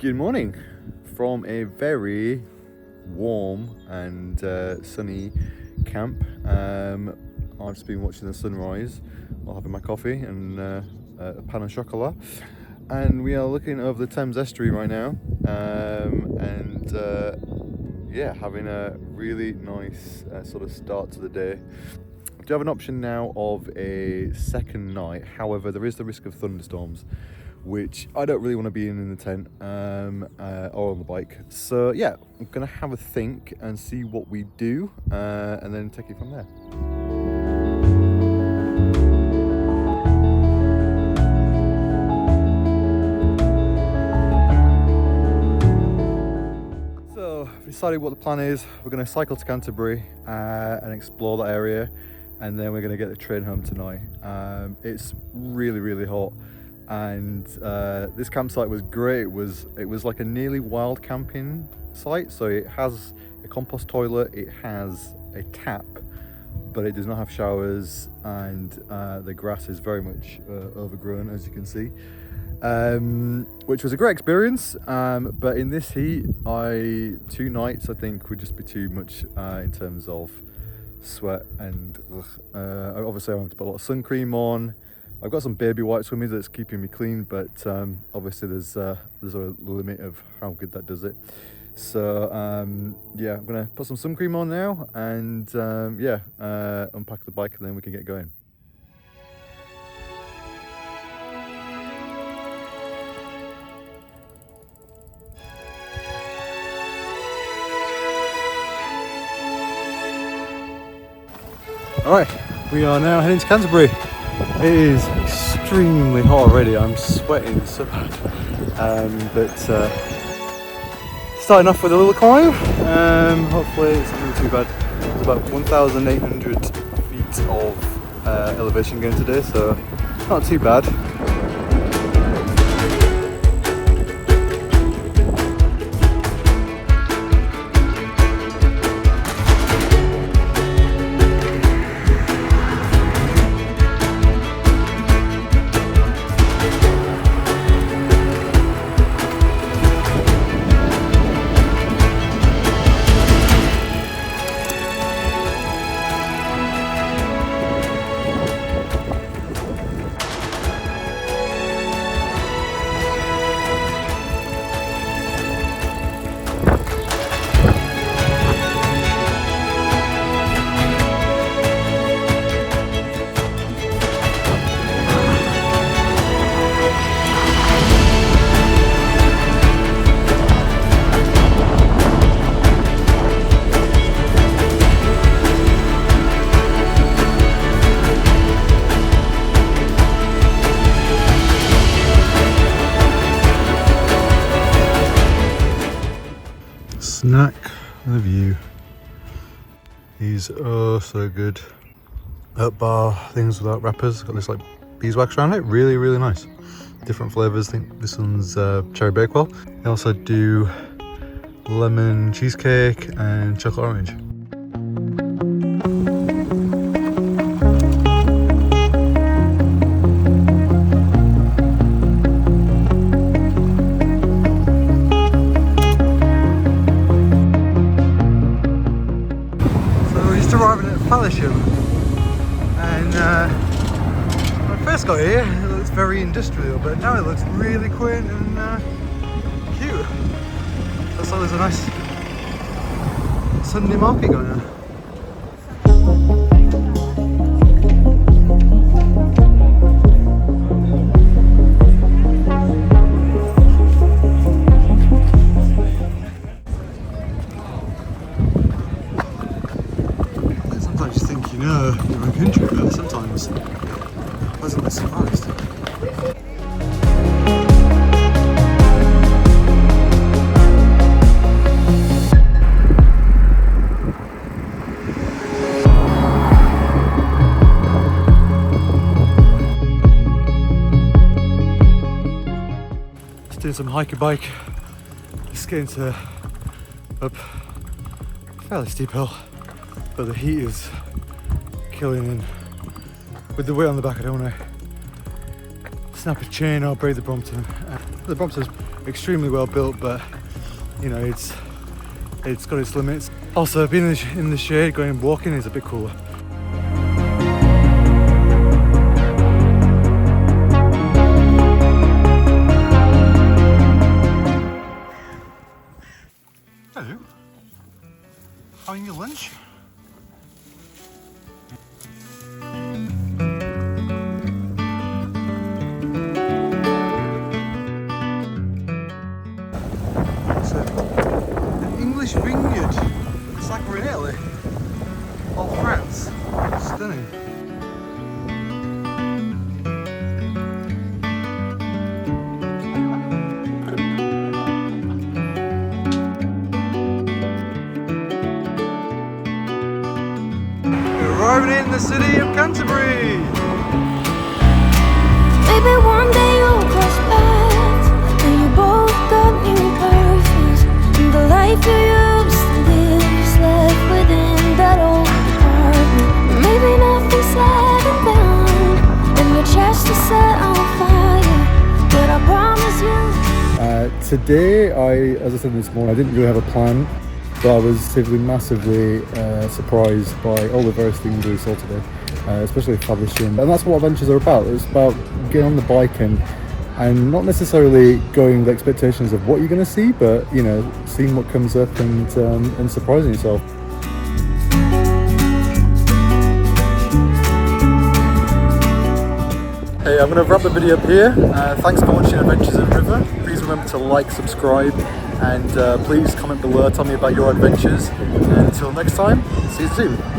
Good morning from a very warm and sunny camp. I've just been watching the sunrise while having my coffee and a pan au chocolat, and we are looking over the Thames estuary right now, yeah, having a really nice sort of start to the day. We do have an option now of a second night, however there is the risk of thunderstorms, which I don't really want to be in the tent or on the bike. So yeah, I'm gonna have a think and see what we do and then take it from there. So we decided what the plan is. We're gonna cycle to Canterbury and explore that area, and then we're gonna get the train home tonight. It's really hot. And this campsite was great. It was like a nearly wild camping site, so it has a compost toilet, it has a tap, but it does not have showers, and the grass is very much overgrown, as you can see, which was a great experience, but in this heat 2 nights I think would just be too much in terms of sweat, and obviously I have to put a lot of sun cream on. I've got some baby wipes with me that's keeping me clean, but obviously there's a limit of how good that does it. So yeah, I'm gonna put some sun cream on now and unpack the bike, and then we can get going. All right, we are now heading to Canterbury. It is extremely hot already. I'm sweating so bad, but starting off with a little climb. Hopefully it's not going to be too bad. It's about 1,800 feet of elevation gain today, so not too bad. Snack the view. These are so good. Oat bar things without wrappers. Got this like beeswax around it. Really nice. Different flavors. I think this one's cherry bakewell. They also do lemon cheesecake and chocolate orange. Arriving at Faversham, and when I first got here it looks very industrial, but now it looks really quaint and cute. I saw there's a nice Sunday market going on. You know your own country, but sometimes pleasantly surprised. Just doing some hiker bike, just getting to up a fairly steep hill, but the heat is killing, and with the weight on the back I don't want to snap a chain or break the Brompton. The Brompton's extremely well built, but you know, it's got its limits. Also, being in the shade, going walking is a bit cooler. Hello. Having your lunch? It's an English vineyard. It's like we're in Italy or France. Stunning. Arriving in the city of Canterbury. Maybe one day you'll cross paths and you both got new perfumes. And the life you used to live is left within that old apartment. Maybe nothing's said and done, and your chest is set on fire. But I promise you. Today, as I said this morning, I didn't really have a plan. But I was massively surprised by all the various things we saw today, especially Faversham. And that's what adventures are about. It's about getting on the bike and not necessarily going with expectations of what you're going to see, but you know, seeing what comes up and surprising yourself. Hey, I'm going to wrap the video up here. Thanks for watching Adventures in River. Please remember to like, subscribe, and please comment below, tell me about your adventures. And until next time, see you soon.